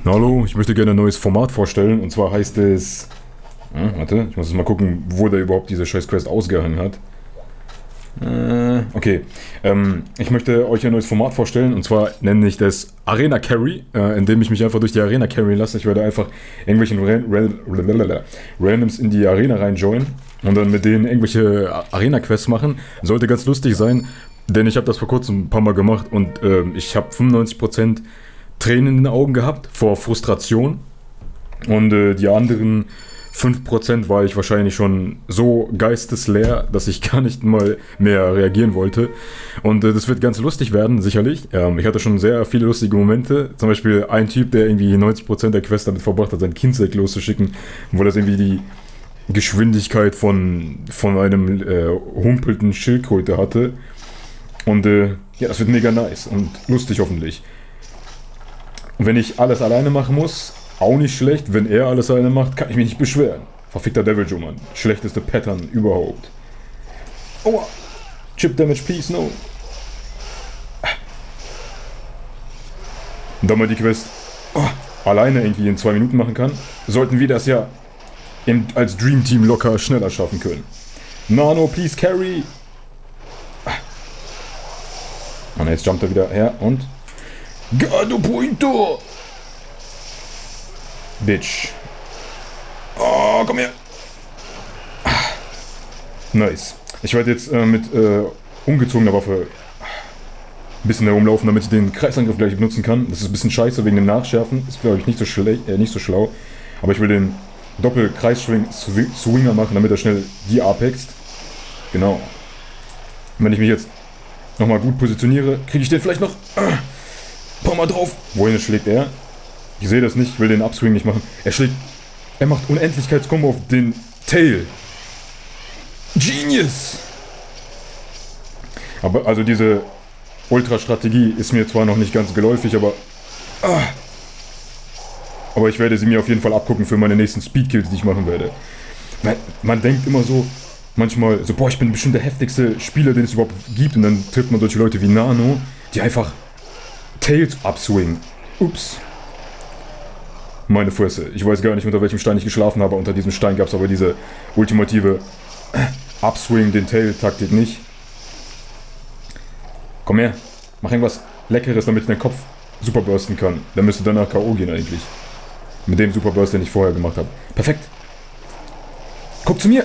Hallo, ich möchte gerne ein neues Format vorstellen. Und zwar heißt es... warte, ich muss jetzt mal gucken, wo der überhaupt diese scheiß Quest ausgehangen hat. Okay. Ich möchte euch ein neues Format vorstellen. Und zwar nenne ich das Arena Carry, indem ich mich einfach durch die Arena carry lasse. Ich werde einfach irgendwelchen Randoms in die Arena reinjoinen und dann mit denen irgendwelche Arena-Quests machen. Sollte ganz lustig sein, denn ich habe das vor kurzem ein paar Mal gemacht und ich habe 95% Tränen in den Augen gehabt vor Frustration und die anderen 5% war ich wahrscheinlich schon so geistesleer, dass ich gar nicht mal mehr reagieren wollte. Und das wird ganz lustig werden, sicherlich. Ich hatte schon sehr viele lustige Momente. Zum Beispiel ein Typ, der irgendwie 90% der Quest damit verbracht hat, sein Kindsack loszuschicken, wo das irgendwie die Geschwindigkeit von einem humpelnden Schildkröte hatte. Und ja, das wird mega nice und lustig hoffentlich. Wenn ich alles alleine machen muss, auch nicht schlecht. Wenn er alles alleine macht, kann ich mich nicht beschweren. Verfickter Devil Joe, Mann. Schlechteste Pattern überhaupt. Aua. Chip Damage, Peace, no. Und da man die Quest alleine irgendwie in 2 Minuten machen kann, sollten wir das ja als Dream Team locker schneller schaffen können. Nano, please carry. Und jetzt jumpt er wieder her und... Gado Pointo! Bitch. Oh, komm her. Nice. Ich werde jetzt mit ungezogener Waffe ein bisschen herumlaufen, damit ich den Kreisangriff gleich benutzen kann. Das ist ein bisschen scheiße wegen dem Nachschärfen. Ist, glaube ich, nicht so schlau. Aber ich will den Doppel-Kreis-Swinger machen, damit er schnell die apext. Genau. Und wenn ich mich jetzt nochmal gut positioniere, kriege ich den vielleicht noch ein paar Mal drauf. Wohin schlägt er? Ich sehe das nicht, ich will den Upswing nicht machen. Er macht Unendlichkeitskombo auf den Tail. Genius! Aber also diese Ultra-Strategie ist mir zwar noch nicht ganz geläufig, aber ich werde sie mir auf jeden Fall abgucken für meine nächsten Speedkills, die ich machen werde. Weil man denkt immer so, manchmal so, boah, ich bin bestimmt der heftigste Spieler, den es überhaupt gibt. Und dann trifft man solche Leute wie Nano, die einfach Tails upswingen. Ups. Meine Fresse. Ich weiß gar nicht, unter welchem Stein ich geschlafen habe. Unter diesem Stein gab es aber diese ultimative Upswing, den Tail-Taktik nicht. Komm her. Mach irgendwas Leckeres, damit ich deinen Kopf superbursten kann. Dann müsste danach K.O. gehen eigentlich. Mit dem Superburst, den ich vorher gemacht habe. Perfekt. Guck zu mir.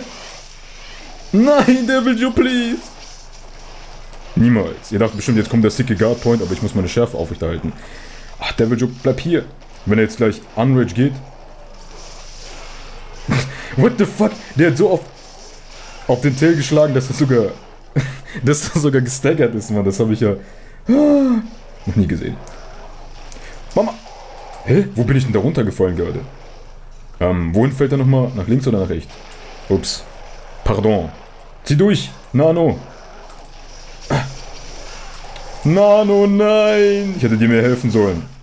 Nein, Devil Joe, please. Niemals. Ihr dachtet bestimmt, jetzt kommt der sicke Guard Point, aber ich muss meine Schärfe aufrechterhalten. Ach, Devil Joe, bleib hier. Wenn er jetzt gleich Unrage geht. What the fuck? Der hat so oft auf den Tail geschlagen, dass das sogar gestaggert ist, Mann. Das habe ich ja noch nie gesehen. Mama! Hä? Wo bin ich denn da runtergefallen gerade? Wohin fällt er nochmal? Nach links oder nach rechts? Ups. Pardon. Zieh durch! Nano! Nano, nein! Ich hätte dir mehr helfen sollen.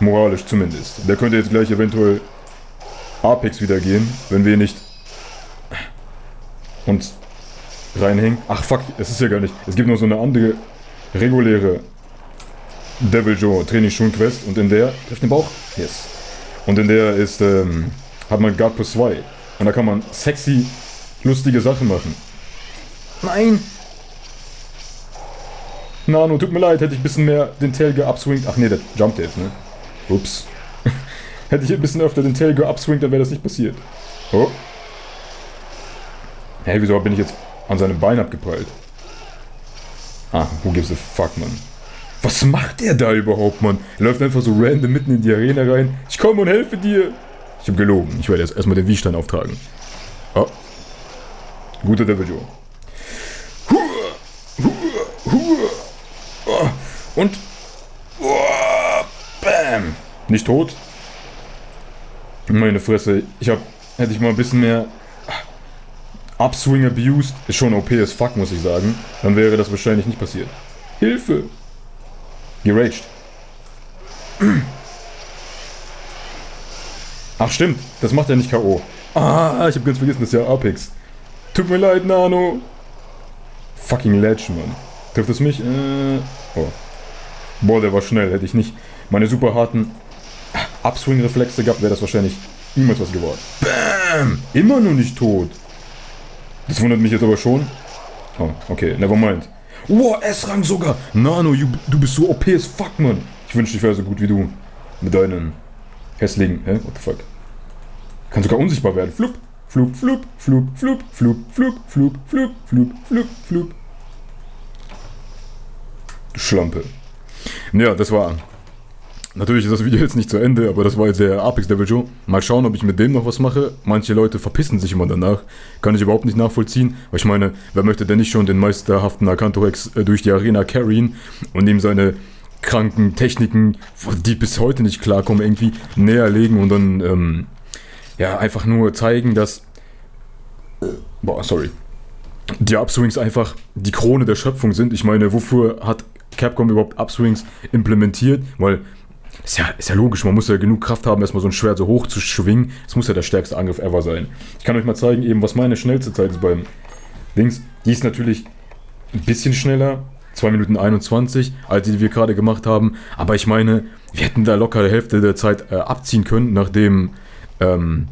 Moralisch zumindest. Der könnte jetzt gleich eventuell Apex wieder gehen, wenn wir nicht uns reinhängen. Ach fuck, es ist ja gar nicht. Es gibt noch so eine andere reguläre Devil Joe Trainingsschulen-Quest und in der trifft den Bauch. Yes. Und in der ist hat man Guard plus 2 und da kann man sexy lustige Sachen machen. Nein. Nano, tut mir leid, hätte ich ein bisschen mehr den Tail geupswingt. Ach nee, der jumpt jetzt, ne? Ups. Hätte ich ein bisschen öfter den Tail geupswingt, dann wäre das nicht passiert. Oh. Hey, wieso bin ich jetzt an seinem Bein abgeprallt? Ah, who gives a fuck, Mann. Was macht der da überhaupt, Mann? Er läuft einfach so random mitten in die Arena rein. Ich komme und helfe dir. Ich hab gelogen. Ich werde jetzt erstmal den Wiehstein auftragen. Oh. Guter Devil Joe. Und bam. Nicht tot. Meine Fresse. Hätte ich mal ein bisschen mehr Upswing abused. Ist schon OP as fuck, muss ich sagen. Dann wäre das wahrscheinlich nicht passiert. Hilfe. Geraged. Ach stimmt. Das macht ja nicht K.O. Ah, ich hab ganz vergessen, das ist ja Apex. Tut mir leid, Nano. Fucking Ledge, Mann. Trifft es mich? Oh. Boah, der war schnell. Hätte ich nicht meine super harten Upswing-Reflexe gehabt, wäre das wahrscheinlich niemals was geworden. Bam! Immer noch nicht tot. Das wundert mich jetzt aber schon. Oh, okay, never mind. Wow, S-Rang sogar. Nano, du bist so OP as fuck, Mann. Ich wünschte, ich wäre so gut wie du. Mit deinen hässlichen... What the fuck? Kann sogar unsichtbar werden. Flup, flup, flup, flup, flup, flup, flup, flup, flup, flup, flup, flup. Du Schlampe. Ja, das war... Natürlich ist das Video jetzt nicht zu Ende, aber das war jetzt der Apex Devil Joe. Mal schauen, ob ich mit dem noch was mache. Manche Leute verpissen sich immer danach. Kann ich überhaupt nicht nachvollziehen. Weil ich meine, wer möchte denn nicht schon den meisterhaften Akanto-Hex durch die Arena carryen und ihm seine kranken Techniken, die bis heute nicht klarkommen, irgendwie näher legen und dann einfach nur zeigen, dass die Upswings einfach die Krone der Schöpfung sind. Ich meine, wofür hat Capcom überhaupt Upswings implementiert? Weil ist ja logisch, man muss ja genug Kraft haben, erstmal so ein Schwert so hoch zu schwingen. Das muss ja der stärkste Angriff ever sein. Ich kann euch mal zeigen, eben was meine schnellste Zeit ist beim Dings. Die ist natürlich ein bisschen schneller, 2 Minuten 21, als die wir gerade gemacht haben. Aber ich meine, wir hätten da locker die Hälfte der Zeit abziehen können, nachdem hätten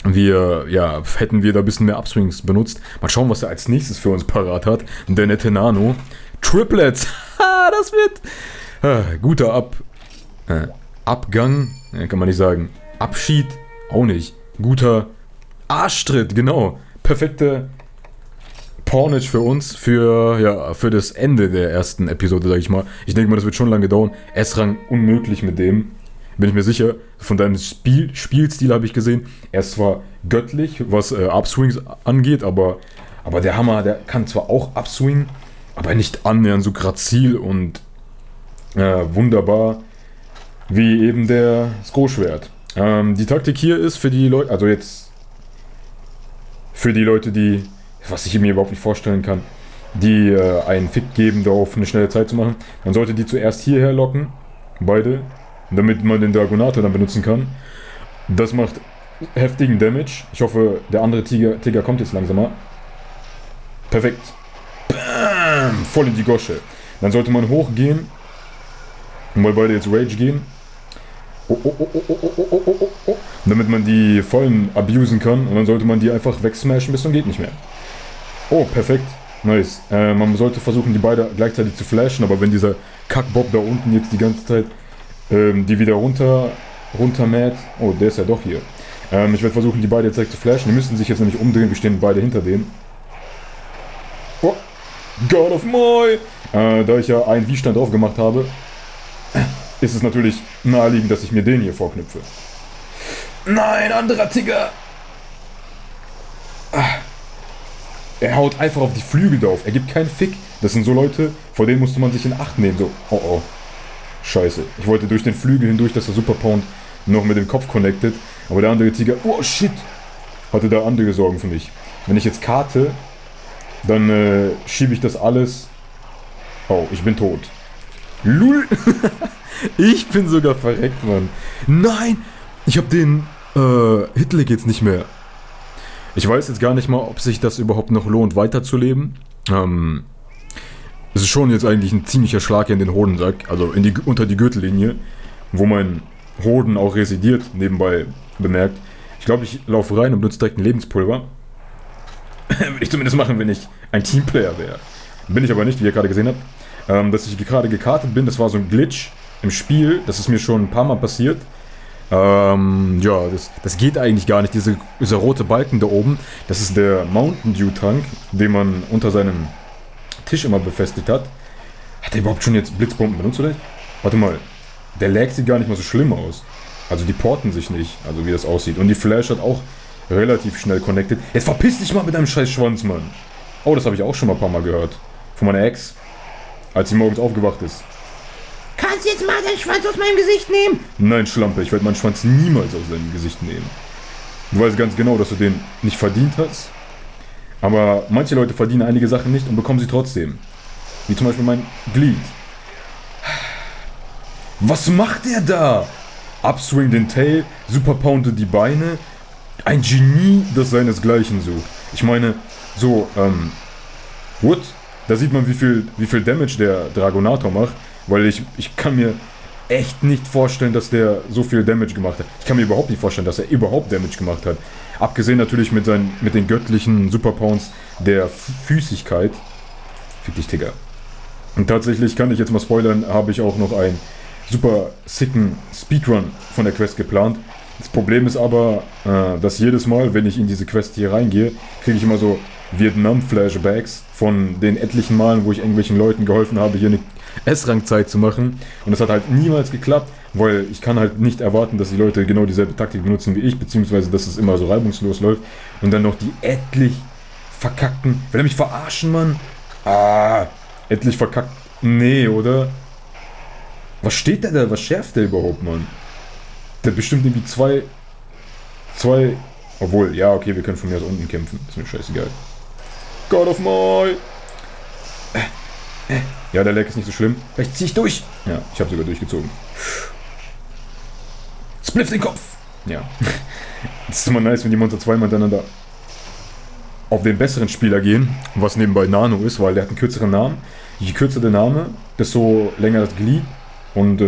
wir da ein bisschen mehr Upswings benutzt. Mal schauen, was er als nächstes für uns parat hat. Der nette Nano. Triplets! Das wird guter Abgang, kann man nicht sagen. Abschied, auch nicht. Guter Arschtritt, genau. Perfekte Pornage für uns, für das Ende der ersten Episode, sag ich mal. Ich denke mal, das wird schon lange dauern. S-Rang unmöglich mit dem. Bin ich mir sicher. Von deinem Spielstil habe ich gesehen. Er ist zwar göttlich, was Upswings angeht, aber der Hammer, der kann zwar auch Upswing, aber nicht annähernd so grazil und wunderbar wie eben der Sko-Schwert. Die Taktik hier ist für die Leute, die, was ich mir überhaupt nicht vorstellen kann, die einen Fick geben, darauf eine schnelle Zeit zu machen. Man sollte die zuerst hierher locken, beide, damit man den Dragonator dann benutzen kann. Das macht heftigen Damage. Ich hoffe, der andere Tiger kommt jetzt langsamer. Perfekt. Bam! Voll in die Gosche. Dann sollte man hochgehen, weil beide jetzt Rage gehen. Damit man die vollen abusen kann. Und dann sollte man die einfach wegsmashen bis zum geht nicht mehr. Oh, perfekt. Nice. Man sollte versuchen, die beide gleichzeitig zu flashen, aber wenn dieser Kackbob da unten jetzt die ganze Zeit die wieder runtermäht. Oh, der ist ja doch hier. Ich werde versuchen, die beide jetzt direkt zu flashen. Die müssen sich jetzt nämlich umdrehen. Wir stehen beide hinter denen. Oh, God of Moi! Da ich ja einen Widerstand drauf gemacht habe, ist es natürlich naheliegend, dass ich mir den hier vorknüpfe. Nein, anderer Tiger! Er haut einfach auf die Flügel drauf. Er gibt keinen Fick. Das sind so Leute, vor denen musste man sich in Acht nehmen. So, oh. Scheiße. Ich wollte durch den Flügel hindurch, dass der Super Pound noch mit dem Kopf connected. Aber der andere Tiger, oh shit, hatte da andere Sorgen für mich. Wenn ich jetzt karte, dann schiebe ich das alles. Oh, ich bin tot. Lul. Ich bin sogar verreckt, Mann. Nein, ich habe den Hitler jetzt nicht mehr. Ich weiß jetzt gar nicht mal, ob sich das überhaupt noch lohnt, weiterzuleben. Es ist schon jetzt eigentlich ein ziemlicher Schlag in den Hodensack, also unter die Gürtellinie, wo mein Hoden auch residiert, nebenbei bemerkt. Ich glaube, ich laufe rein und benutze direkt ein Lebenspulver. Würde ich zumindest machen, wenn ich ein Teamplayer wäre. Bin ich aber nicht, wie ihr gerade gesehen habt. Dass ich gerade gekartet bin, das war so ein Glitch im Spiel. Das ist mir schon ein paar Mal passiert. Das geht eigentlich gar nicht. Dieser rote Balken da oben, das ist der Mountain Dew Tank, den man unter seinem Tisch immer befestigt hat. Hat er überhaupt schon jetzt Blitzbomben benutzt, oder? Warte mal, der Lag sieht gar nicht mal so schlimm aus. Also die porten sich nicht, also wie das aussieht. Und die Flash hat auch relativ schnell connected. Jetzt verpiss dich mal mit deinem scheiß Schwanz, Mann. Oh, das habe ich auch schon mal ein paar Mal gehört. Von meiner Ex, als sie morgens aufgewacht ist. Kannst du jetzt mal deinen Schwanz aus meinem Gesicht nehmen? Nein, Schlampe, ich werde meinen Schwanz niemals aus deinem Gesicht nehmen. Du weißt ganz genau, dass du den nicht verdient hast. Aber manche Leute verdienen einige Sachen nicht und bekommen sie trotzdem. Wie zum Beispiel mein Glied. Was macht der da? Upswing den Tail, super pounded die Beine. Ein Genie, das seinesgleichen sucht. Ich meine, so, Wood, da sieht man, wie viel Damage der Dragonator macht. Weil ich kann mir echt nicht vorstellen, dass der so viel Damage gemacht hat. Ich kann mir überhaupt nicht vorstellen, dass er überhaupt Damage gemacht hat. Abgesehen natürlich mit den göttlichen Superpowers der Physigkeit. Fick dich, Tigger. Und tatsächlich kann ich jetzt mal spoilern, habe ich auch noch einen super sicken Speedrun von der Quest geplant. Das Problem ist aber, dass jedes Mal, wenn ich in diese Quest hier reingehe, kriege ich immer so Vietnam-Flashbacks von den etlichen Malen, wo ich irgendwelchen Leuten geholfen habe, hier eine S-Rang-Zeit zu machen. Und das hat halt niemals geklappt, weil ich kann halt nicht erwarten, dass die Leute genau dieselbe Taktik benutzen wie ich, beziehungsweise dass es immer so reibungslos läuft. Und dann noch die etlich verkackten... Will er mich verarschen, Mann? Etlich verkackt... Nee, oder? Was steht der da? Was schärft der überhaupt, Mann? Der hat bestimmt irgendwie zwei... Obwohl, ja, okay, wir können von mir aus unten kämpfen. Ist mir scheißegal. God of Mai! Ja, der Lag ist nicht so schlimm. Vielleicht zieh ich durch. Ja, ich habe sogar durchgezogen. Spliff den Kopf! Ja. Es ist immer nice, wenn die Monster zweimal miteinander auf den besseren Spieler gehen, was nebenbei Nano ist, weil der hat einen kürzeren Namen. Je kürzer der Name, desto länger das Glied. Und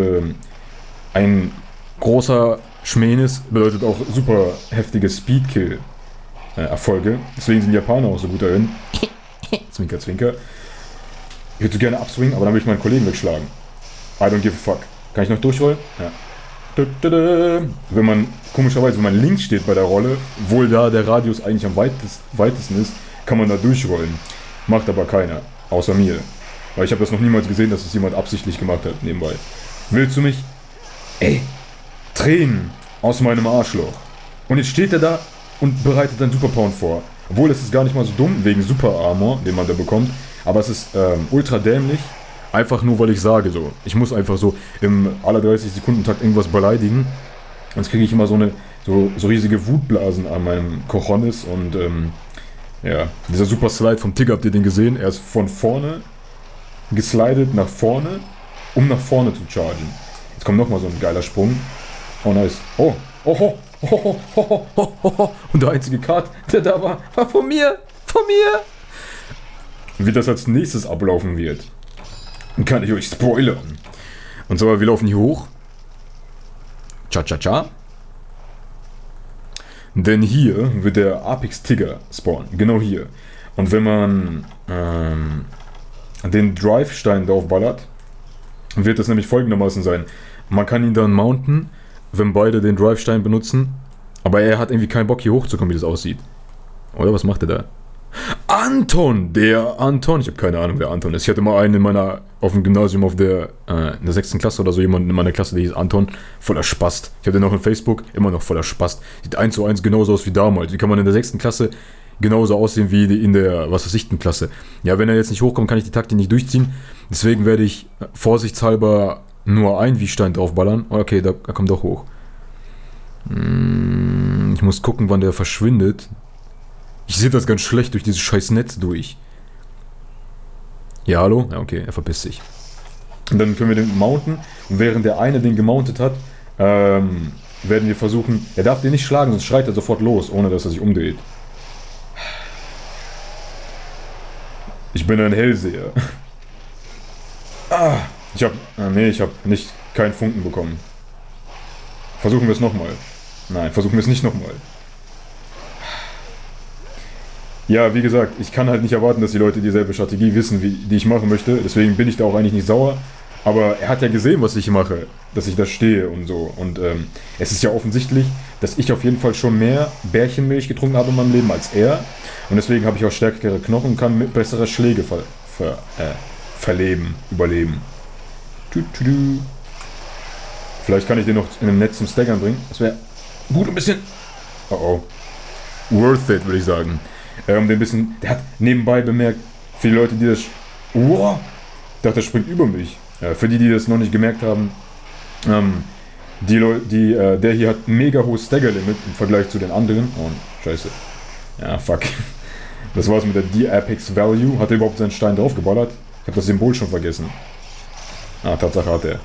ein großer Schmähnis bedeutet auch super heftige Speedkill-Erfolge. Deswegen sind Japaner auch so gut darin. Zwinker, zwinker. Ich würde so gerne upswingen, aber dann will ich meinen Kollegen wegschlagen. I don't give a fuck. Kann ich noch durchrollen? Ja. Wenn man, komischerweise, wenn man links steht bei der Rolle, obwohl da der Radius eigentlich am weitesten ist, kann man da durchrollen. Macht aber keiner. Außer mir. Weil ich habe das noch niemals gesehen, dass es jemand absichtlich gemacht hat, nebenbei. Willst du mich? Ey! Tränen aus meinem Arschloch. Und jetzt steht er da und bereitet einen Superpound vor. Obwohl, es ist gar nicht mal so dumm, wegen Super Armor, den man da bekommt. Aber es ist ultra dämlich. Einfach nur, weil ich sage so. Ich muss einfach so im aller 30-Sekunden-Takt irgendwas beleidigen. Sonst kriege ich immer so riesige Wutblasen an meinem Cojones. Und ja, dieser Super Slide vom Tigger, habt ihr den gesehen? Er ist von vorne geslidet nach vorne, um nach vorne zu chargen. Jetzt kommt nochmal so ein geiler Sprung. Oh, nice. Oh, oh, oh, oh, oh, oh, oh, oh. Und der einzige Card, der da war von mir. Von mir. Wie das als nächstes ablaufen wird, kann ich euch spoilern. Und zwar, wir laufen hier hoch. Cha-cha-cha. Denn hier wird der Apex Tigger spawnen. Genau hier. Und wenn man den Drive-Stein drauf ballert, wird das nämlich folgendermaßen sein. Man kann ihn dann mounten, wenn beide den Drive-Stein benutzen. Aber er hat irgendwie keinen Bock hier hochzukommen, wie das aussieht. Oder was macht er da? Anton! Der Anton! Ich habe keine Ahnung, wer Anton ist. Ich hatte mal einen auf dem Gymnasium in der 6. Klasse oder so, jemanden in meiner Klasse, der hieß Anton. Voller Spast. Ich habe den noch in Facebook, immer noch voller Spast. Sieht 1:1 genauso aus wie damals. Wie kann man in der 6. Klasse genauso aussehen wie in der, was weiß ich, Klasse? Ja, wenn er jetzt nicht hochkommt, kann ich die Taktik nicht durchziehen. Deswegen werde ich vorsichtshalber nur einen Wie-Stein draufballern. Okay, da kommt doch hoch. Ich muss gucken, wann der verschwindet. Ich sehe das ganz schlecht durch dieses scheiß Netz durch. Ja, hallo? Ja, okay, er verpisst sich. Und dann können wir den mounten. Und während der eine den gemountet hat, werden wir versuchen... Er darf den nicht schlagen, sonst schreit er sofort los, ohne dass er sich umdreht. Ich bin ein Hellseher. Ich habe nicht keinen Funken bekommen. Versuchen wir es nochmal. Nein, versuchen wir es nicht nochmal. Ja, wie gesagt, ich kann halt nicht erwarten, dass die Leute dieselbe Strategie wissen, die ich machen möchte. Deswegen bin ich da auch eigentlich nicht sauer. Aber er hat ja gesehen, was ich mache, dass ich da stehe und so. Und es ist ja offensichtlich, dass ich auf jeden Fall schon mehr Bärchenmilch getrunken habe in meinem Leben als er. Und deswegen habe ich auch stärkere Knochen und kann mit bessere Schläge überleben. Vielleicht kann ich den noch in einem Netz zum Staggern bringen. Das wäre gut ein bisschen... Oh. Worth it, würde ich sagen. Der hat nebenbei bemerkt, für die Leute, die das... Wow! Ich dachte, der springt über mich. Für die das noch nicht gemerkt haben, der hier hat ein mega hohes Stagger-Limit im Vergleich zu den anderen. Oh, scheiße. Ja, fuck. Das war's mit der D-Apex Value. Hat er überhaupt seinen Stein draufgeballert? Ich habe das Symbol schon vergessen. Tatsache hat er.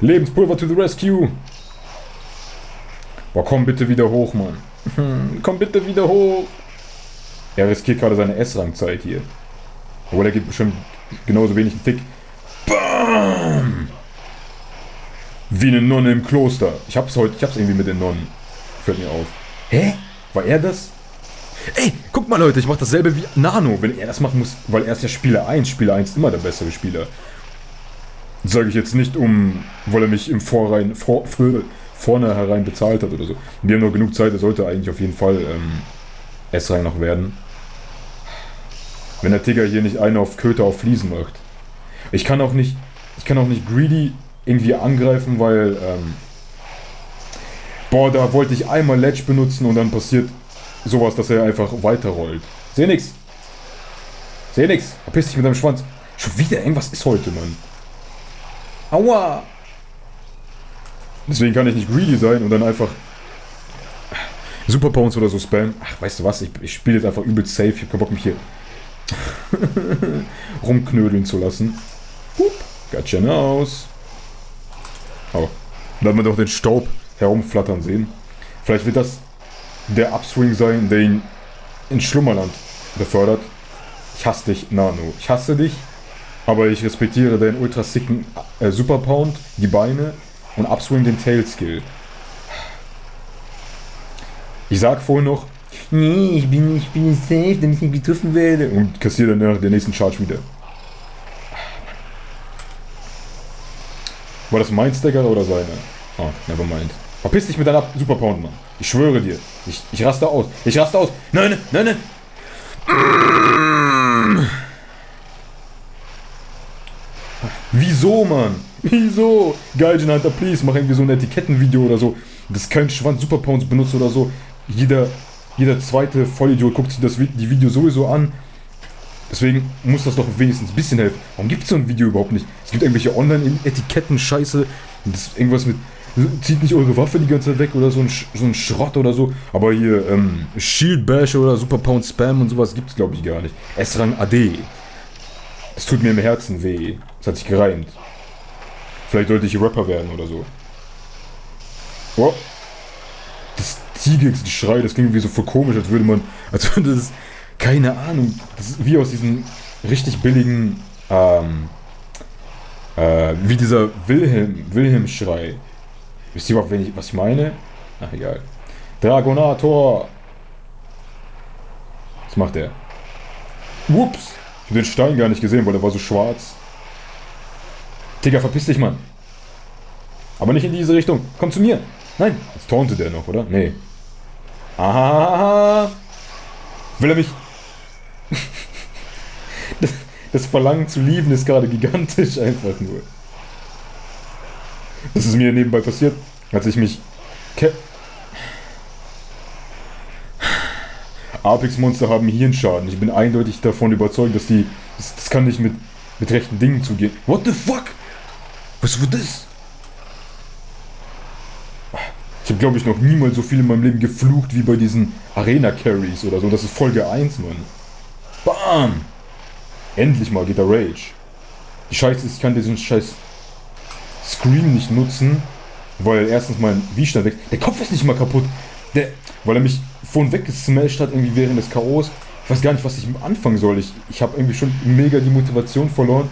Lebenspulver to the rescue! Boah, komm bitte wieder hoch, Mann. Komm bitte wieder hoch! Er riskiert gerade seine S-Rang-Zeit hier. Obwohl, er gibt bestimmt genauso wenig einen Fick. Bam! Wie eine Nonne im Kloster. Ich hab's irgendwie mit den Nonnen. Fällt mir auf. Hä? War er das? Ey, guck mal Leute, ich mach dasselbe wie Nano, wenn er das machen muss, weil er ist ja Spieler 1 immer der bessere Spieler. Das sage ich jetzt nicht weil er mich im vornherein bezahlt hat oder so. Wir haben noch genug Zeit, er sollte eigentlich auf jeden Fall S-Rang noch werden. Wenn der Tigger hier nicht einen auf Köter auf Fliesen macht. Ich kann auch nicht Greedy irgendwie angreifen, weil da wollte ich einmal Ledge benutzen und dann passiert sowas, dass er einfach weiterrollt. Seh nix. Verpiss dich mit deinem Schwanz. Schon wieder, irgendwas ist heute, Mann. Aua! Deswegen kann ich nicht greedy sein und dann einfach Super Pounds oder so spammen. Ach, weißt du was? Ich spiele jetzt einfach übelst safe. Ich hab keinen Bock, mich hier rumknödeln zu lassen. Gotcha aus. Oh. Da hat man doch den Staub herumflattern sehen. Vielleicht wird das der Upswing sein, der ihn ins Schlummerland befördert. Ich hasse dich, Nano. Ich hasse dich, aber ich respektiere deinen ultra sicken Super Pound, die Beine und Upswing den Tail Skill. Ich sag vorhin noch, nee, ich bin safe, damit ich nicht getroffen werde. Und kassiere dann nach der nächsten Charge wieder. War das mein Stacker oder seine? Oh, nevermind. Verpiss dich mit deiner Super Pound, Mann. Ich schwöre dir. Ich raste aus. Nein. Wieso, Mann? Wieso? Gaijin Hunter, please, mach irgendwie so ein Etikettenvideo oder so. Das kein Schwanz Super Pounds benutzt oder so. Jeder zweite Vollidiot guckt sich die Video sowieso an. Deswegen muss das doch wenigstens ein bisschen helfen. Warum gibt es so ein Video überhaupt nicht? Es gibt irgendwelche Online-Etiketten-Scheiße. Das ist irgendwas mit, zieht nicht eure Waffe die ganze Zeit weg oder so ein Schrott oder so. Aber hier, Shield Bash oder Super Pound Spam und sowas gibt es glaube ich gar nicht. S-Rang AD. Das tut mir im Herzen weh. Das hat sich gereimt. Vielleicht sollte ich Rapper werden oder so. Oh. Das T-Gex-Schrei, das klingt wie so voll komisch, als würde das, keine Ahnung, das ist wie aus diesen richtig billigen, wie dieser Wilhelm-Schrei. Wisst ihr überhaupt, was ich meine? Ach, egal. Dragonator! Was macht der? Ups! Ich hab den Stein gar nicht gesehen, weil der war so schwarz. Digga, verpiss dich, Mann! Aber nicht in diese Richtung. Komm zu mir! Nein! Jetzt tauntet der noch, oder? Nee. Aha! Will er mich... Das Verlangen zu lieben ist gerade gigantisch, einfach nur. Das ist mir nebenbei passiert, als ich mich... Apex-Monster haben Hirnschaden. Ich bin eindeutig davon überzeugt, dass die... Das kann nicht mit rechten Dingen zugehen. What the fuck? Was war das? Ich habe, glaube ich, noch niemals so viel in meinem Leben geflucht wie bei diesen Arena-Carries oder so. Das ist Folge 1, Mann. Bam! Endlich mal geht der Rage. Die Scheiße ist, ich kann diesen scheiß Scream nicht nutzen, weil erstens mein Widerstand weg. Der Kopf ist nicht mal kaputt. Weil er mich vorhin weggesmashed hat, irgendwie während des Chaos. Ich weiß gar nicht, was ich anfangen soll. Ich habe irgendwie schon mega die Motivation verloren,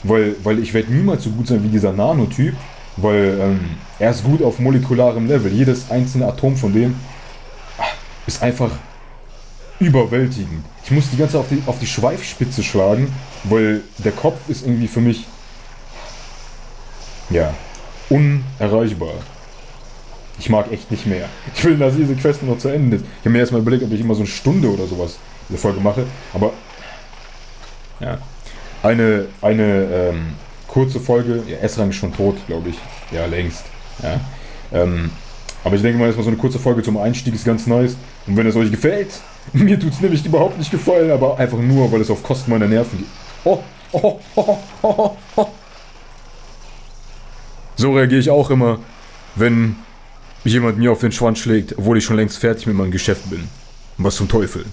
weil ich werde niemals so gut sein wie dieser Nano-Typ, weil er ist gut auf molekularem Level. Jedes einzelne Atom von dem ist einfach überwältigend. Ich muss die ganze Zeit auf die Schweifspitze schlagen, weil der Kopf ist irgendwie für mich, ja, unerreichbar. Ich mag echt nicht mehr. Ich will, dass diese Quest noch zu Ende ist. Ich habe mir erstmal überlegt, ob ich immer so eine Stunde oder sowas in der Folge mache, aber ja, eine kurze Folge, ja, S-Rang ist schon tot, glaube ich, ja, längst, ja, aber ich denke mal, erstmal so eine kurze Folge zum Einstieg ist ganz nice und wenn es euch gefällt, mir tut es nämlich überhaupt nicht gefallen, aber einfach nur, weil es auf Kosten meiner Nerven geht. So reagiere ich auch immer, wenn jemand mir auf den Schwanz schlägt, obwohl ich schon längst fertig mit meinem Geschäft bin. Was zum Teufel.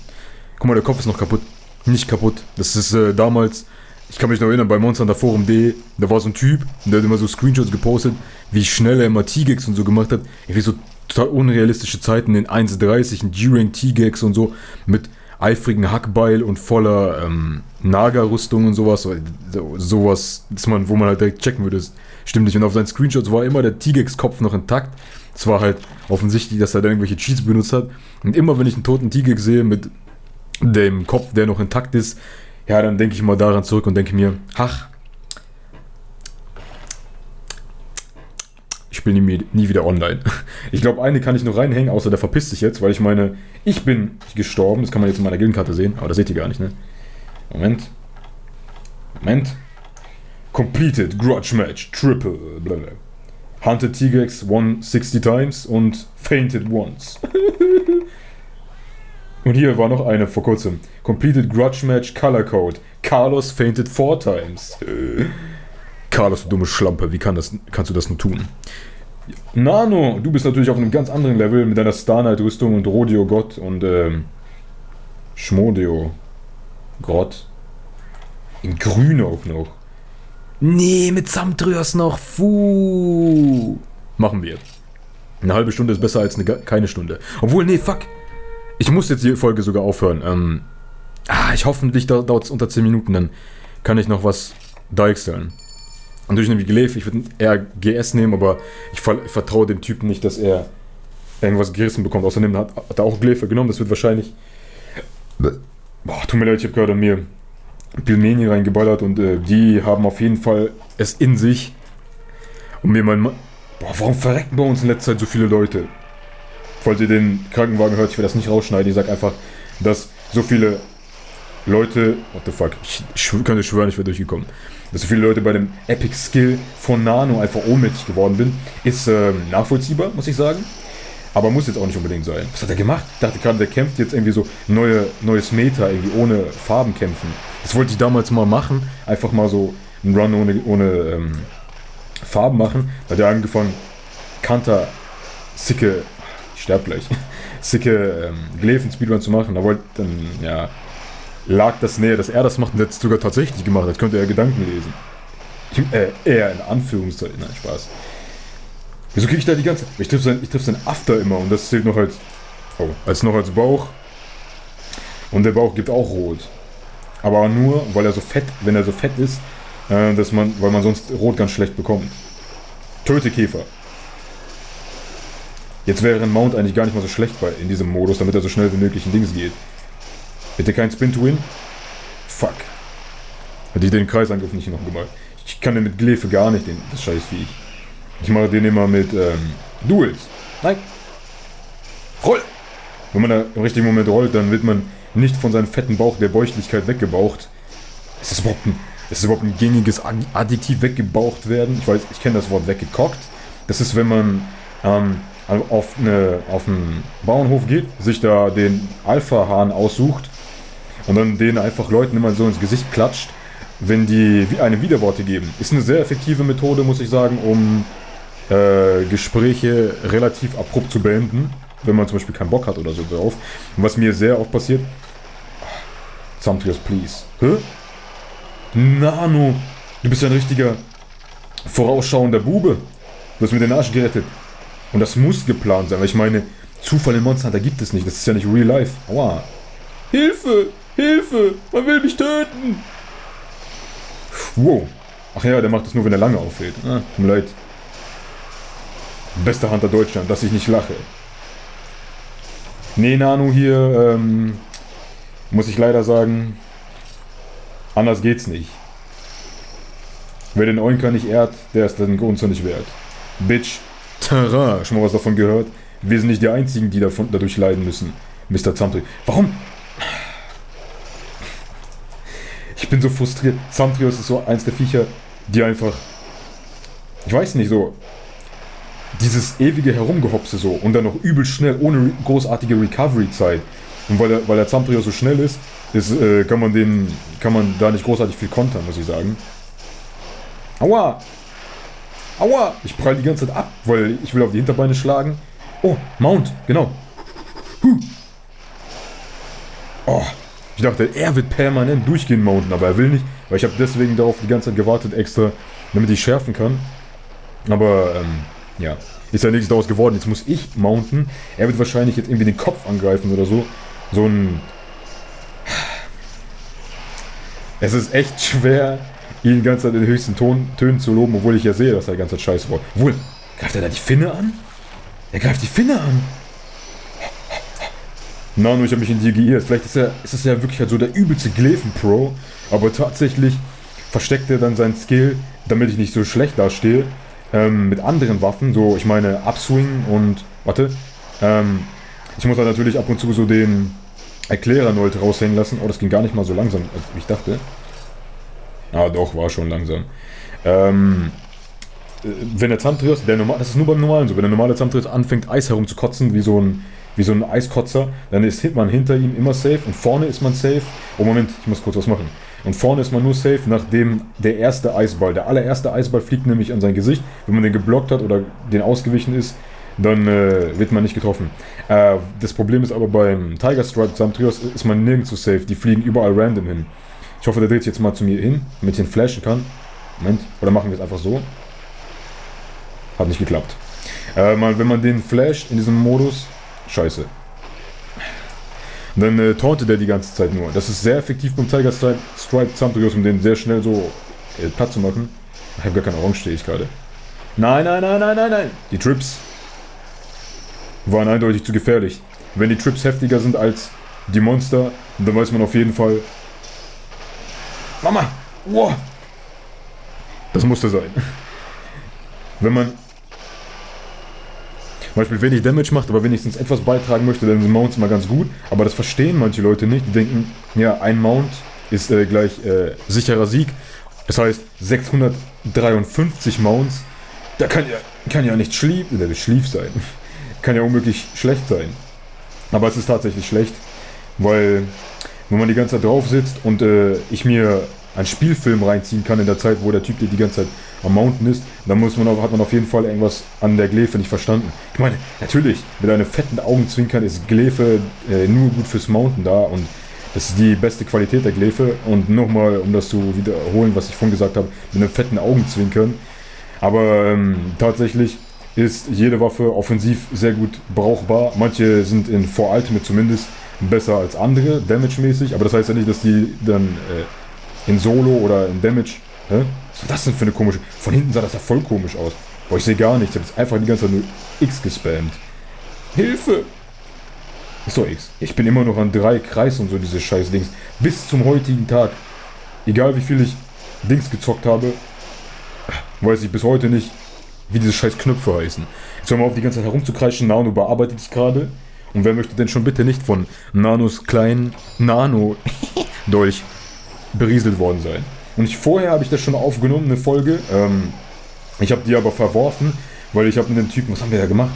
Guck mal, der Kopf ist noch kaputt. Nicht kaputt. Das ist damals, ich kann mich noch erinnern, bei Monster Hunter Forum.de, da war so ein Typ, der hat immer so Screenshots gepostet, wie schnell er immer T-Gex und so gemacht hat. Irgendwie so total unrealistische Zeiten in 1.30, in G-Rank T-Gex und so, mit eifrigen Hackbeil und voller Naga-Rüstung und sowas, wo man halt direkt checken würde, stimmt nicht. Und auf seinen Screenshots war immer der T-Gex-Kopf noch intakt. Es war halt offensichtlich, dass er dann irgendwelche Cheats benutzt hat. Und immer wenn ich einen toten T-Gex sehe mit dem Kopf, der noch intakt ist, ja, dann denke ich mal daran zurück und denke mir, ach, ich spiele nie wieder online. Ich glaube, eine kann ich noch reinhängen, außer der verpisst sich jetzt, weil ich meine, ich bin gestorben. Das kann man jetzt in meiner Gildenkarte sehen, aber das seht ihr gar nicht, ne? Moment. Completed Grudge Match, Triple, blablabla. Hunted T-Gex won 60 times und fainted once. Und hier war noch eine vor kurzem. Completed Grudge Match, Color Code. Carlos fainted 4 times. Carlos, du dumme Schlampe, wie kannst du das nur tun? Nano, du bist natürlich auf einem ganz anderen Level mit deiner Star Knight Rüstung und Rodeo Gott und Schmodeo Gott. In grün auch noch. Nee, mit Samtrios noch. Machen wir. Eine halbe Stunde ist besser als keine Stunde. Obwohl, nee, fuck. Ich muss jetzt die Folge sogar aufhören. Ich hoffentlich dauert es unter 10 Minuten, dann kann ich noch was deichseln. Und durch nämlich Glaive, ich würde eher GS nehmen, aber ich vertraue dem Typen nicht, dass er irgendwas gerissen bekommt. Außerdem hat er auch Glaive genommen, das wird wahrscheinlich... tut mir leid, ich habe gerade mir Pilmeni reingeballert und die haben auf jeden Fall es in sich. Und mir warum verrecken bei uns in letzter Zeit so viele Leute? Falls ihr den Krankenwagen hört, ich will das nicht rausschneiden, ich sag einfach, dass so viele Leute... What the fuck, ich könnte schwören, ich wäre durchgekommen. Dass so viele Leute bei dem Epic Skill von Nano einfach ohnmächtig geworden bin, ist nachvollziehbar, muss ich sagen. Aber muss jetzt auch nicht unbedingt sein. Was hat er gemacht? Ich dachte gerade, der kämpft jetzt irgendwie so neues Meta, irgendwie ohne Farben kämpfen. Das wollte ich damals mal machen. Einfach mal so einen Run ohne Farben machen. Da hat er angefangen, Kanter, sicke, ich sterb gleich, sicke Gläfen Speedrun zu machen. Da lag das näher, dass er das macht und der hat es sogar tatsächlich gemacht. Als könnte er Gedanken lesen. Er in Anführungszeichen, nein, Spaß. Wieso kriege ich da die ganze... Ich triff sein After immer und das zählt noch als... als Bauch. Und der Bauch gibt auch rot. Aber nur, weil er so fett, wenn er so fett ist, weil man sonst rot ganz schlecht bekommt. Töte Käfer. Jetzt wäre ein Mount eigentlich gar nicht mal so schlecht in diesem Modus, damit er so schnell wie möglich in Dings geht. Bitte kein Spin to Win. Fuck. Hätte ich den Kreisangriff nicht noch gemacht. Ich kann den mit Glefe gar nicht, das scheiß Viech. Ich mache den immer mit Duels. Nein. Roll! Wenn man da im richtigen Moment rollt, dann wird man nicht von seinem fetten Bauch der Bäuchlichkeit weggebaucht. Ist das überhaupt ein gängiges Adjektiv, weggebaucht werden? Ich kenne das Wort weggekockt. Das ist, wenn man auf einen Bauernhof geht, sich da den Alpha-Hahn aussucht und dann den einfach Leuten immer so ins Gesicht klatscht, wenn die eine Widerworte geben. Ist eine sehr effektive Methode, muss ich sagen, um Gespräche relativ abrupt zu beenden, wenn man zum Beispiel keinen Bock hat oder so drauf. Und was mir sehr oft passiert... Samtrios, please. Hä? Nano, du bist ja ein richtiger vorausschauender Bube. Du hast mir den Arsch gerettet. Und das muss geplant sein, weil ich meine, Zufall in Monster Hunter gibt es nicht. Das ist ja nicht real life. Aua. Hilfe! Hilfe! Man will mich töten! Wow. Ach ja, der macht das nur, wenn er lange aufhält. Tut mir leid. Bester Hunter Deutschland, dass ich nicht lache. Nee, Nano hier, muss ich leider sagen, anders geht's nicht. Wer den Oinker nicht ehrt, der ist den Grund so nicht wert. Bitch, Terrain, schon mal was davon gehört? Wir sind nicht die Einzigen, die dadurch leiden müssen. Mr. Zamtrios. Warum? Ich bin so frustriert. Zamtrios ist so eins der Viecher, die einfach, ich weiß nicht, so dieses ewige Herumgehopse so und dann noch übel schnell, ohne großartige Recovery-Zeit. Und weil der Zamtrios so schnell ist, kann man da nicht großartig viel kontern, muss ich sagen. Aua! Aua! Ich prall die ganze Zeit ab, weil ich will auf die Hinterbeine schlagen. Oh, Mount, genau. Oh, ich dachte, er wird permanent durchgehen mounten, aber er will nicht, weil ich habe deswegen darauf die ganze Zeit gewartet extra, damit ich schärfen kann. Aber, ja, ist ja nichts daraus geworden. Jetzt muss ich mounten. Er wird wahrscheinlich jetzt irgendwie den Kopf angreifen oder so. So ein Es ist echt schwer, ihn die ganze Zeit in den höchsten Tönen zu loben, obwohl ich ja sehe, dass er die ganze Zeit scheiße baut. Obwohl, greift er da die Finne an? Er greift die Finne an. Nano, ich habe mich in dir geirrt. Vielleicht ist es ja wirklich halt so der übelste Glefen-Pro, aber tatsächlich versteckt er dann seinen Skill, damit ich nicht so schlecht dastehe, mit anderen Waffen, so, ich meine, Upswing und, warte, ich muss da natürlich ab und zu so den Erklärer-Note raushängen lassen. Oh, das ging gar nicht mal so langsam, als ich dachte. Ah, doch, war schon langsam. Wenn der Zamtrios, das ist nur beim Normalen so, wenn der normale Zamtrios anfängt, Eis herumzukotzen, wie so ein Eiskotzer, dann ist man hinter ihm immer safe und vorne ist man safe. Oh Moment, ich muss kurz was machen. Und vorne ist man nur safe, nachdem der allererste Eisball fliegt nämlich an sein Gesicht. Wenn man den geblockt hat oder den ausgewichen ist, dann wird man nicht getroffen. Das Problem ist aber beim Tiger Stripe Zamtrios ist man nirgendwo safe, die fliegen überall random hin. Ich hoffe, der dreht sich jetzt mal zu mir hin, damit ich ihn flashen kann. Moment, oder machen wir es einfach so? Hat nicht geklappt. Wenn man den flasht in diesem Modus, scheiße. Dann tauntet er die ganze Zeit nur. Das ist sehr effektiv beim Tiger Stripe Zamtrios, um den sehr schnell so platt zu machen. Ich habe gar keine Orange, stehe ich gerade. Nein. Die Trips waren eindeutig zu gefährlich. Wenn die Trips heftiger sind als die Monster, dann weiß man auf jeden Fall... Mama! Wow! Das musste sein. Wenn man zum Beispiel wenig Damage macht, aber wenigstens etwas beitragen möchte, dann sind Mounts mal ganz gut. Aber das verstehen manche Leute nicht. Die denken, ja, ein Mount ist gleich sicherer Sieg. Das heißt, 653 Mounts, da kann ja nicht schlief sein. Kann ja unmöglich schlecht sein. Aber es ist tatsächlich schlecht, weil wenn man die ganze Zeit drauf sitzt und ich mir einen Spielfilm reinziehen kann in der Zeit, wo der Typ die ganze Zeit am Mounten ist, dann hat man auf jeden Fall irgendwas an der Glefe nicht verstanden. Ich meine, natürlich, mit einem fetten Augenzwinkern ist Glefe nur gut fürs Mounten da und das ist die beste Qualität der Glefe. Und nochmal, um das zu wiederholen, was ich vorhin gesagt habe, mit einem fetten Augenzwinkern. Aber tatsächlich ist jede Waffe offensiv sehr gut brauchbar. Manche sind in 4 Ultimate zumindest besser als andere, damage-mäßig, aber das heißt ja nicht, dass die dann in Solo oder in Damage... Was war das denn für eine komische... Von hinten sah das ja voll komisch aus. Boah, ich sehe gar nichts, ich habe jetzt einfach die ganze Zeit nur X gespammt. Hilfe! Ist doch X. Ich bin immer noch an 3 Kreis und so diese scheiß Dings. Bis zum heutigen Tag. Egal wie viel ich Dings gezockt habe, weiß ich bis heute nicht, wie diese scheiß Knöpfe heißen. Jetzt hör mal auf, die ganze Zeit herumzukreischen. Nano bearbeitet dich gerade. Und wer möchte denn schon bitte nicht von Nanos kleinen Nano-Dolch berieselt worden sein? Und vorher habe ich das schon aufgenommen, eine Folge. Ich habe die aber verworfen, weil ich habe mit dem Typen, was haben wir da gemacht?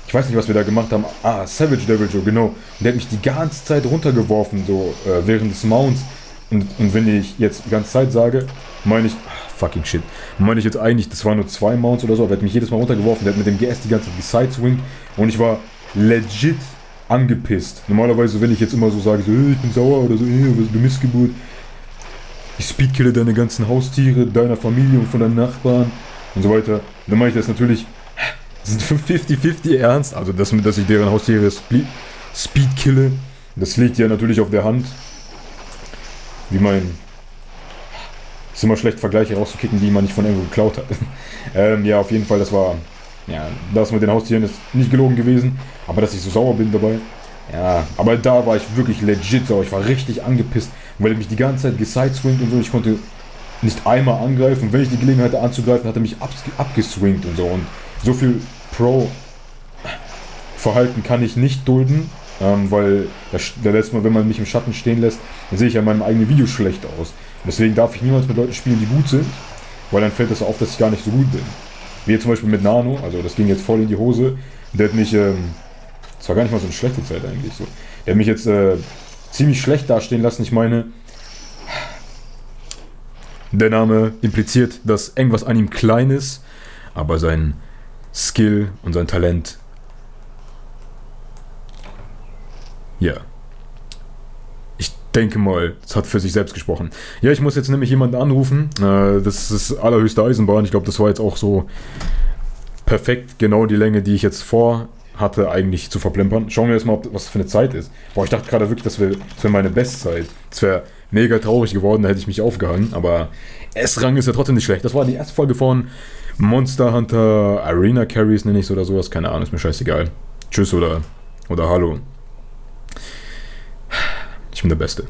Ich weiß nicht, was wir da gemacht haben. Savage Devil Joe, genau. Und der hat mich die ganze Zeit runtergeworfen, so während des Mounts. Und wenn ich jetzt die ganze Zeit sage, meine ich, fucking shit, meine ich jetzt eigentlich, das waren nur 2 Mounts oder so, aber er hat mich jedes Mal runtergeworfen, der hat mit dem GS die ganze Zeit gesideswingt und ich war legit angepisst. Normalerweise, wenn ich jetzt immer so sage, so, ich bin sauer oder so, du Missgeburt, ich speedkille deine ganzen Haustiere, deiner Familie und von deinen Nachbarn und so weiter, dann mache ich das natürlich, sind 50-50 ernst, also dass ich deren Haustiere speedkille, das liegt ja natürlich auf der Hand, wie ist immer schlecht, Vergleiche rauszukicken, die man nicht von irgendwo geklaut hat. Ja, auf jeden Fall, das mit den Haustieren ist nicht gelogen gewesen, aber dass ich so sauer bin dabei, ja, aber da war ich wirklich legit sauer, ich war richtig angepisst, weil er mich die ganze Zeit gesideswingt und so, ich konnte nicht einmal angreifen, und wenn ich die Gelegenheit hatte anzugreifen, hat er mich abgeswingt und so viel Pro-Verhalten kann ich nicht dulden, weil der letzte Mal, wenn man mich im Schatten stehen lässt, dann sehe ich ja in meinem eigenen Video schlecht aus. Deswegen darf ich niemals mit Leuten spielen, die gut sind, weil dann fällt das auf, dass ich gar nicht so gut bin. Wie jetzt zum Beispiel mit Nano, also das ging jetzt voll in die Hose. Der hat mich, das war gar nicht mal so eine schlechte Zeit eigentlich so. Der hat mich jetzt ziemlich schlecht dastehen lassen. Ich meine, der Name impliziert, dass irgendwas an ihm klein ist, aber sein Skill und sein Talent, ja. Ich denke mal, es hat für sich selbst gesprochen. Ja, ich muss jetzt nämlich jemanden anrufen. Das ist allerhöchste Eisenbahn. Ich glaube, das war jetzt auch so perfekt genau die Länge, die ich jetzt hatte, eigentlich zu verplempern. Schauen wir erstmal, was das für eine Zeit ist. Boah, ich dachte gerade wirklich, das wäre meine Bestzeit. Das wäre mega traurig geworden, da hätte ich mich aufgehangen. Aber S-Rang ist ja trotzdem nicht schlecht. Das war die erste Folge von Monster Hunter Arena Carries, nenne ich es oder sowas. Keine Ahnung, ist mir scheißegal. Tschüss oder hallo. Ich bin der Beste.